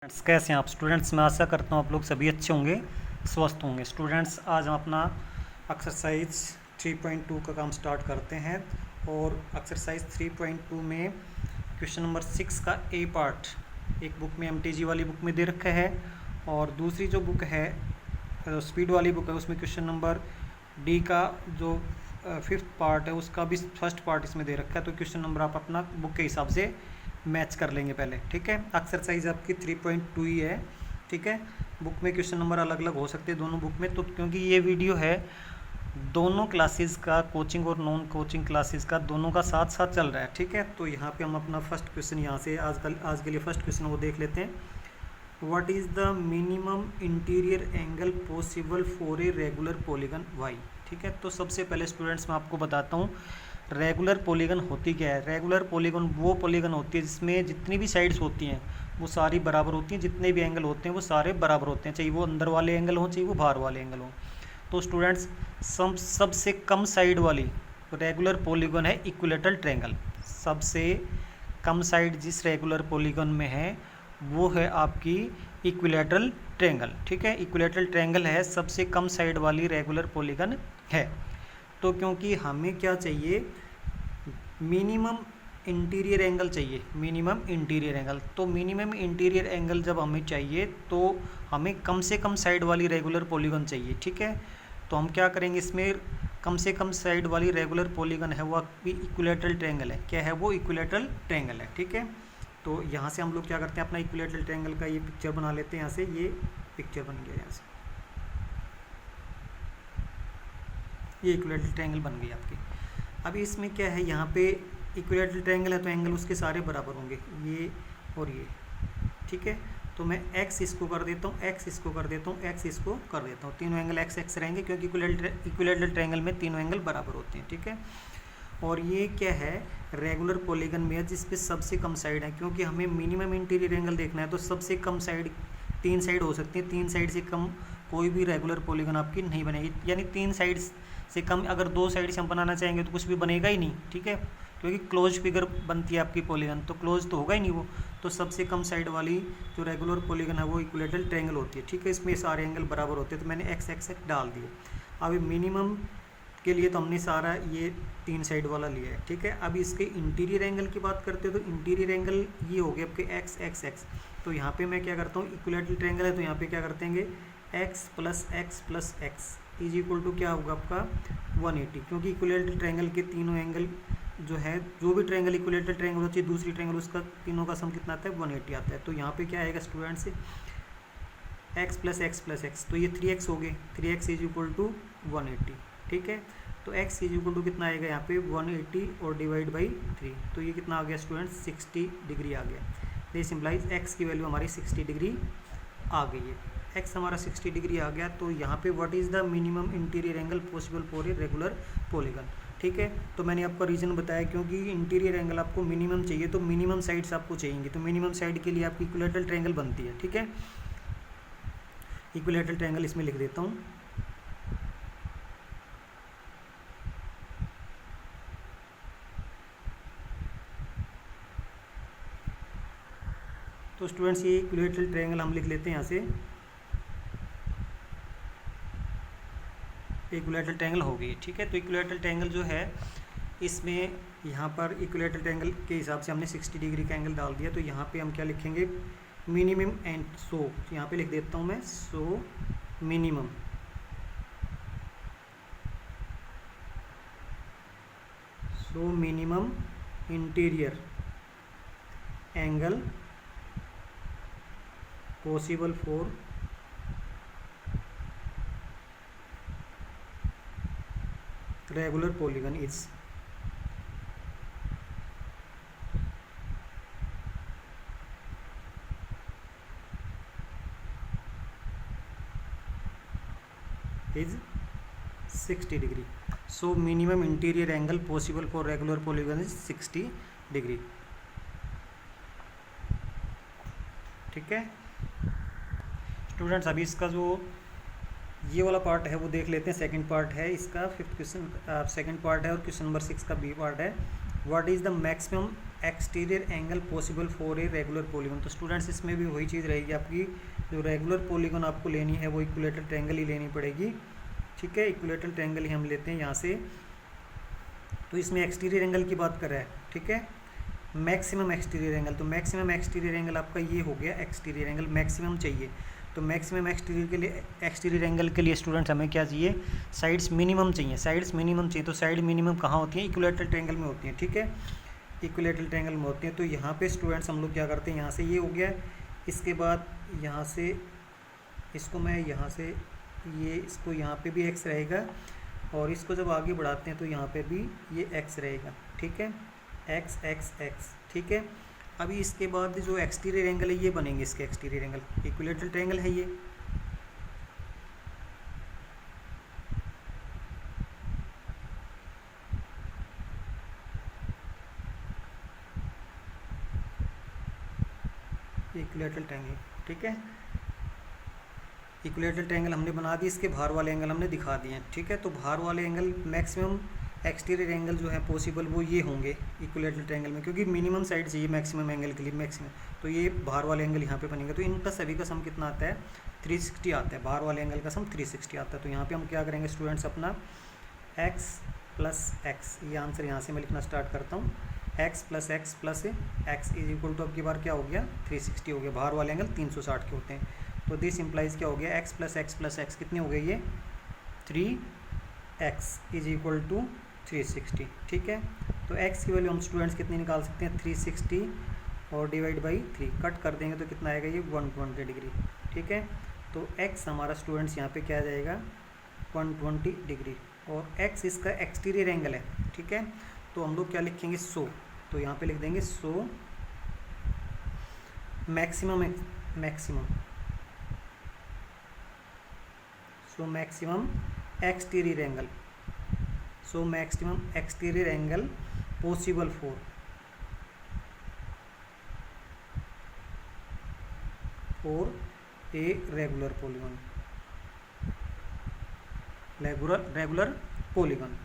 Students कैसे हैं आप स्टूडेंट्स? मैं आशा करता हूँ आप लोग सभी अच्छे होंगे, स्वस्थ होंगे। स्टूडेंट्स आज हम अपना एक्सरसाइज 3.2 का काम स्टार्ट करते हैं और एक्सरसाइज 3.2 में क्वेश्चन नंबर 6 का ए पार्ट एक बुक में एमटीजी वाली बुक में दे रखा है और दूसरी जो बुक है स्पीड वाली बुक है उसमें क्वेश्चन नंबर डी का जो 5th पार्ट है उसका भी फर्स्ट पार्ट इसमें दे रखा है। तो क्वेश्चन नंबर आप अपना बुक के हिसाब से मैच कर लेंगे पहले, ठीक है। एक्सरसाइज आपकी 3.2 ही है, ठीक है। बुक में क्वेश्चन नंबर अलग अलग हो सकते हैं दोनों बुक में, तो क्योंकि ये वीडियो है दोनों क्लासेस का, कोचिंग और नॉन कोचिंग क्लासेस का, दोनों का साथ साथ चल रहा है, ठीक है। तो यहाँ पे हम अपना फर्स्ट क्वेश्चन यहाँ से आज के लिए फर्स्ट क्वेश्चन वो देख लेते हैं। What is the minimum interior angle possible for a regular polygon why, ठीक है। तो सबसे पहले स्टूडेंट्स मैं आपको बताता हूँ रेगुलर पॉलीगन होती क्या है। रेगुलर पॉलीगन वो पॉलीगन होती है जिसमें जितनी भी साइड्स होती हैं वो सारी बराबर होती हैं, जितने भी एंगल होते हैं वो सारे बराबर होते हैं, चाहे वो अंदर वाले एंगल हों चाहे वो बाहर वाले एंगल हों। तो स्टूडेंट्स सबसे कम साइड वाली रेगुलर पॉलीगन है इक्विलेटरल ट्रायंगल। सबसे कम साइड जिस रेगुलर पॉलीगन में है वो है आपकी इक्विलेटरल ट्रायंगल, ठीक है। इक्विलेटरल ट्रायंगल है सबसे कम साइड वाली रेगुलर पॉलीगन है। तो क्योंकि हमें क्या चाहिए, मिनिमम इंटीरियर एंगल चाहिए, मिनिमम इंटीरियर एंगल। तो मिनिमम इंटीरियर एंगल जब हमें चाहिए तो हमें कम से कम साइड वाली रेगुलर पॉलीगन चाहिए, ठीक है। तो हम क्या करेंगे, इसमें कम से कम साइड वाली रेगुलर पॉलीगन है वो आपकी इक्विलेटरल ट्रायंगल है। क्या है वो? इक्विलेटरल ट्रायंगल है, ठीक है। तो यहाँ से हम लोग क्या करते हैं, अपना इक्विलेटरल ट्रायंगल का ये पिक्चर बना लेते हैं। यहाँ से ये पिक्चर बन गया, यहाँ से ये इक्विलेटरल ट्रायंगल बन गई आपकी। अभी इसमें क्या है, यहाँ पे इक्विलेटरल ट्रायंगल है तो एंगल उसके सारे बराबर होंगे, ये और ये, ठीक है। तो मैं x इसको कर देता हूँ, x इसको कर देता हूँ, x इसको कर देता हूँ, तीनों एंगल x x रहेंगे क्योंकि इक्विलेटरल ट्रायंगल में तीनों एंगल बराबर होते हैं, ठीक है। और ये क्या है, रेगुलर पॉलीगन में है जिसपे सबसे कम साइड है। क्योंकि हमें मिनिमम इंटीरियर एंगल देखना है तो सबसे कम साइड 3 साइड हो सकती है, 3 साइड से कम कोई भी रेगुलर पॉलीगन आपकी नहीं बनेगी। यानी 3 साइड से कम अगर 2 साइड से हम बनाना चाहेंगे तो कुछ भी बनेगा ही नहीं, ठीक है। क्योंकि क्लोज फिगर बनती है आपकी पॉलीगन, तो क्लोज तो होगा ही नहीं वो। तो सबसे कम साइड वाली जो रेगुलर पॉलीगन है वो इक्विलेटरल ट्रायंगल होती है, ठीक है। इसमें सारे एंगल बराबर होते हैं तो मैंने x x डाल दिए। अभी मिनिमम के लिए तो हमने सारा ये 3 साइड वाला लिया है, ठीक है। अब इसके इंटीरियर एंगल की बात करते हैं तो इंटीरियर एंगल ये हो गया आपके x x x। तो यहाँ पे मैं क्या करता हूँ, इक्विलेटरल ट्रायंगल है तो यहाँ पे क्या करते हैं, x plus x is equal to क्या होगा आपका 180। क्योंकि इक्विलेटरल ट्रायंगल के तीनों एंगल जो है, जो भी ट्रायंगल इक्विलेटरल ट्रायंगल होती है दूसरी ट्रायंगल उसका तीनों का सम कितना आता है, 180 आता है। तो यहाँ पे क्या आएगा स्टूडेंट्स, x प्लस x, तो ये 3x हो गए, 3x इज इक्वल टू 180, ठीक है। तो x इज इक्वल टू कितना आएगा यहाँ पे 180 और डिवाइड बाई 3, तो ये कितना आ गया स्टूडेंट्स, 60 डिग्री आ गया। दिस इम्प्लाइज x की वैल्यू हमारी 60 डिग्री आ गई है। x हमारा 60 डिग्री आ गया। तो यहाँ पे what is the minimum interior angle possible for a regular polygon, ठीक है। तो मैंने आपका रीज़न बताया क्योंकि इंटीरियर एंगल आपको मिनिमम चाहिए तो मिनिमम साइड्स आपको चाहिए, तो मिनिमम साइड के लिए आपकी इक्विलेटरल ट्रायंगल बनती है, ठीक है। इक्विलेटरल ट्रायंगल इसमें लिख देता हूँ। तो स्टूडेंट्स ये इक्विलेटरल ट्रायंगल हम लिख लेते हैं यहाँ से, इक्विलेटरल ट्रायंगल हो गई, ठीक है। तो इक्विलेटरल ट्रायंगल जो है इसमें यहाँ पर इक्विलेटरल ट्रायंगल के हिसाब से हमने 60 डिग्री का एंगल डाल दिया। तो यहाँ पे हम क्या लिखेंगे, मिनिमम एंड सो यहाँ पे लिख देता हूँ मैं, so minimum interior angle possible for regular polygon is is 60 degree. So minimum interior angle possible for regular polygon is 60 degree, ठीक है स्टूडेंट्स। अभी इसका जो ये वाला पार्ट है वो देख लेते हैं। सेकंड पार्ट है इसका, 5th क्वेश्चन सेकंड पार्ट है और क्वेश्चन नंबर 6 का बी पार्ट है। What is the maximum exterior angle possible for a regular polygon. तो स्टूडेंट्स इसमें भी वही चीज़ रहेगी, आपकी जो रेगुलर पॉलीगन आपको लेनी है वो इक्विलेटरल ट्रायंगल ही लेनी पड़ेगी, ठीक है। इक्विलेटरल ट्रायंगल ही हम लेते हैं यहाँ से। तो इसमें एक्सटीरियर एंगल की बात कर रहा है, ठीक है। मैक्सिमम एक्सटीरियर एंगल, तो मैक्सिमम एक्सटीरियर एंगल आपका ये हो गया, एक्सटीरियर एंगल मैक्सिमम चाहिए। तो मैक्सिमम एक्सटीरियर एंगल के लिए स्टूडेंट्स हमें क्या चाहिए, साइड्स मिनिमम चाहिए, साइड्स मिनिमम चाहिए। तो साइड मिनिमम कहाँ होती हैं, इक्विलेटरल ट्रायंगल में होती हैं, ठीक है, इक्विलेटरल ट्रायंगल में होती हैं। तो यहाँ पे स्टूडेंट्स हम लोग क्या करते हैं, यहाँ से ये हो गया, इसके बाद यहाँ से इसको मैं यहाँ से ये इसको यहाँ पे भी एक्स रहेगा, और इसको जब आगे बढ़ाते हैं तो यहाँ पे भी ये एक्स रहेगा, ठीक है, एक्स एक्स एक्स, ठीक है। अभी इसके बाद जो एक्सटीरियर एंगल है ये बनेंगे, इसके एक्सटीरियर एंगल, इक्विलेटरल ट्रायंगल है ये, इक्विलेटरल ट्रायंगल, ठीक है। इक्विलेटरल ट्रायंगल हमने बना दी, इसके बाहर वाले एंगल हमने दिखा दिए हैं, ठीक है। तो बाहर वाले एंगल मैक्सिमम एक्सटीरियर एंगल जो है पॉसिबल वो ये होंगे इक्विलेटरल ट्रायंगल में, क्योंकि मिनिमम साइड चाहिए मैक्सिमम एंगल के लिए, मैक्सिमम। तो ये बाहर वाले एंगल यहाँ पे बनेंगे। तो इनका सभी का सम कितना आता है, 360 आता है, बाहर वाले एंगल का सम 360 आता है। तो यहाँ पे हम क्या करेंगे स्टूडेंट्स, अपना x प्लस एक्स, ये आंसर यहाँ से मैं लिखना स्टार्ट करता हूँ, x plus X plus X is equal to, अब की बार क्या हो गया, 360 हो गया। बाहर वाले एंगल 360 के होते हैं। तो दिस इम्प्लाइज क्या हो गया, x प्लस एक्स कितने हो गए, ये 3x इज इक्वल टू 360, ठीक है। तो x की वैल्यू हम स्टूडेंट्स कितनी निकाल सकते हैं, 360 और डिवाइड बाई 3 कट कर देंगे तो कितना आएगा, ये 120 डिग्री, ठीक है। तो x हमारा स्टूडेंट्स यहाँ पे क्या आ जाएगा, 120 डिग्री, और x इसका एक्सटीरियर एंगल है, ठीक है। तो हम लोग क्या लिखेंगे, 100, तो यहाँ पे लिख देंगे 100 maximum exterior angle, so maximum exterior angle possible for a regular polygon,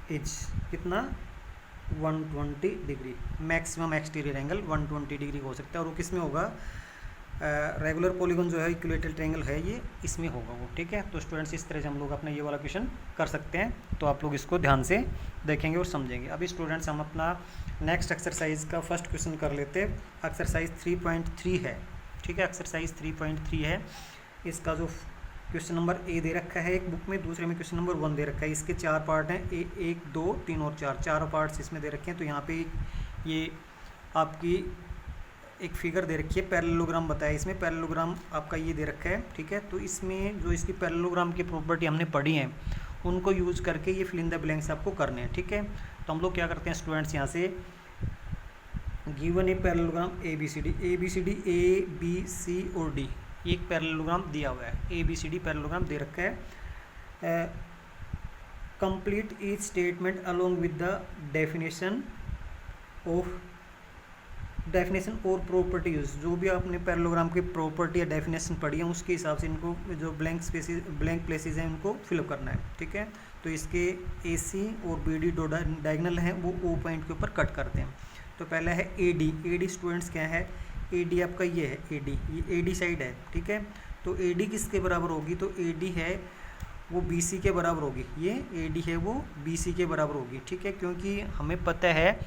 is कितना, 120 degree. Maximum exterior angle 120 degree हो सकता है, और वो किस में होगा, रेगुलर पॉलीगन जो है इक्विलेटरल ट्रायंगल है ये, इसमें होगा वो, ठीक है। तो स्टूडेंट्स इस तरह से हम लोग अपना ये वाला क्वेश्चन कर सकते हैं। तो आप लोग इसको ध्यान से देखेंगे और समझेंगे। अभी स्टूडेंट्स हम अपना नेक्स्ट एक्सरसाइज का फर्स्ट क्वेश्चन कर लेते हैं। एक्सरसाइज 3.3 है, ठीक है, एक्सरसाइज 3.3 है। इसका जो क्वेश्चन नंबर ए दे रखा है एक बुक में, दूसरे में क्वेश्चन नंबर 1 दे रखा है। इसके 4 पार्ट हैं, 1 2 3 और 4, चारों पार्ट्स इसमें दे रखे हैं। तो यहाँ पे ये आपकी एक फिगर दे रखी है, पैरेललोग्राम बताया, इसमें पैरेललोग्राम आपका ये दे रखा है, ठीक है। तो इसमें जो इसकी पैरेललोग्राम की प्रॉपर्टी हमने पढ़ी है उनको यूज करके ये फिल इन द ब्लैंक्स आपको करने हैं, ठीक है। तो हम लोग क्या करते हैं स्टूडेंट्स, यहाँ से given a parallelogram A B C D, A B C और डी, एक पैरेललोग्राम दिया हुआ है, A B C D parallelogram दे रखा है। Complete each statement along with the definition और प्रॉपर्टी यूज, जो भी आपने पैरेललोग्राम की प्रॉपर्टी या डेफिनेशन पढ़ी है उसके हिसाब से इनको जो ब्लैंक प्लेसेस हैं उनको फिलअप करना है, ठीक है। तो इसके ए सी और बी डी दो डायगनल हैं, वो ओ पॉइंट के ऊपर कट करते हैं। तो पहला है ए डी स्टूडेंट्स क्या है, ए डी आपका ये है, ये ए डी साइड है, ठीक है। तो ए डी किसके बराबर होगी, तो ए डी है वो बी सी के बराबर होगी, ये ए डी है वो बी सी के बराबर होगी, ठीक है। क्योंकि हमें पता है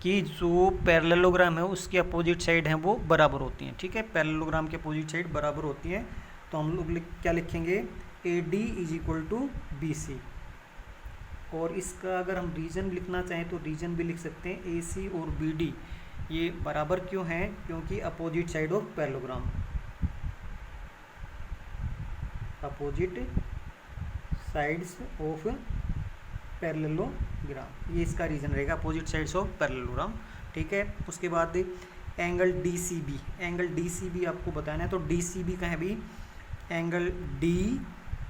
कि जो पैरेललोग्राम है उसकी अपोजिट साइड हैं वो बराबर होती हैं, ठीक है, पैरेललोग्राम की अपोजिट साइड बराबर होती हैं। तो हम लोग क्या लिखेंगे, A D is equal to B C, और इसका अगर हम रीजन लिखना चाहें तो रीजन भी लिख सकते हैं, ए सी और बी डी ये बराबर क्यों हैं, क्योंकि opposite side of parallelogram, opposite sides of parallelogram, ये इसका रीजन रहेगा, अपोजिट साइड्स ऑफ पैरेललोग्राम, ठीक है। उसके बाद एंगल डी सी बी आपको बताना है। तो डी सी बी का है भी एंगल डी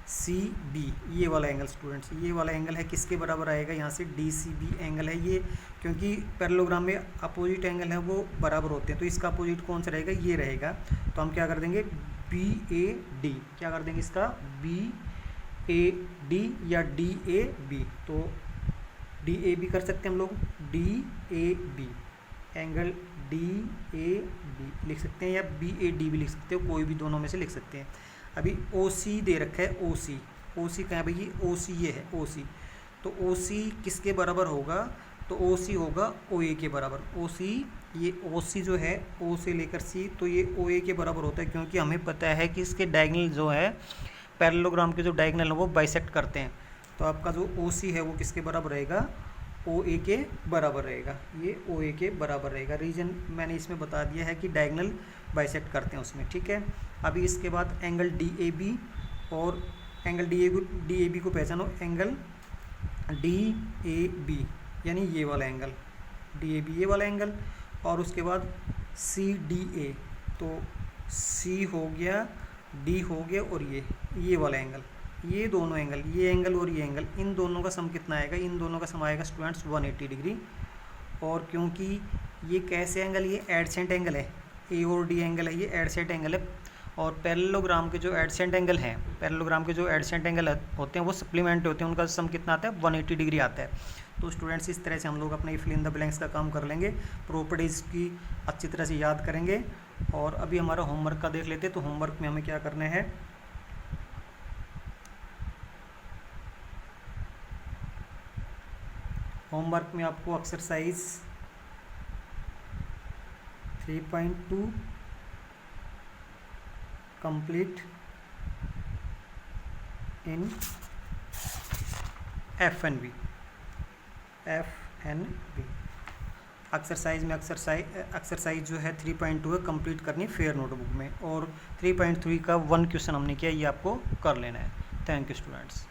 सी बी, ये वाला एंगल स्टूडेंट्स, ये वाला एंगल है किसके बराबर आएगा, यहाँ से डी सी बी एंगल है ये, क्योंकि पैरेललोग्राम में अपोजिट एंगल है वो बराबर होते हैं। तो इसका अपोजिट कौन सा रहेगा, ये रहेगा। तो हम क्या कर देंगे, बी ए डी, क्या कर देंगे इसका, बी ए डी या डी ए बी, तो डी ए बी कर सकते हैं हम लोग, D A B, angle D A B लिख सकते हैं, या बी ए डी भी लिख सकते हो, कोई भी दोनों में से लिख सकते हैं। अभी ओ सी दे रखा है, ओ सी, ओ सी कहाँ है भाई, ओ सी ये है ओ सी, तो ओ सी किसके बराबर होगा, तो ओ सी होगा ओ ए के बराबर। ओ सी, ये ओ सी जो है ओ से लेकर सी, तो ये ओ ए के बराबर होता है, क्योंकि हमें पता है कि इसके डायगोनल जो है पैरेललोग्राम के जो डायगोनल है वो बाइसेक्ट करते हैं। तो आपका जो ओ सी है वो किसके बराबर रहेगा, ओ ए के बराबर रहेगा, ये ओ ए के बराबर रहेगा। रीजन मैंने इसमें बता दिया है कि डायगोनल बाइसेक्ट करते हैं उसमें, ठीक है। अभी इसके बाद एंगल डी ए बी, और एंगल डी ए बी को पहचानो, एंगल डी ए बी यानी ये वाला एंगल, डी ए बी ये वाला एंगल, और उसके बाद सी डी ए, तो सी हो गया, डी हो गया, और ये वाला एंगल, ये दोनों एंगल, ये एंगल और ये एंगल, इन दोनों का सम कितना आएगा, इन दोनों का सम आएगा स्टूडेंट्स 180 डिग्री। और क्योंकि ये कैसे एंगल, ये एडसेंट एंगल है, ए और डी एंगल है, ये एडसेंट एंगल है, और पैरेललोग्राम के जो एडसेंट एंगल हैं, पैरेललोग्राम के जो एडसेंट एंगल होते हैं वो सप्लीमेंट होते हैं, उनका सम कितना आता है, 180 डिग्री आता है। तो स्टूडेंट्स इस तरह से हम लोग अपने फिल इन द ब्लैंक्स का काम कर लेंगे, प्रॉपर्टीज़ की अच्छी तरह से याद करेंगे। और अभी हमारा होमवर्क का देख लेते हैं, तो होमवर्क में हमें क्या करना है, होमवर्क में आपको exercise 3.2 complete in FNB, exercise में एक्सरसाइज जो है 3.2 है कंप्लीट करनी फेयर नोटबुक में, और 3.3 का 1 क्वेश्चन हमने किया, ये आपको कर लेना है। Thank you students.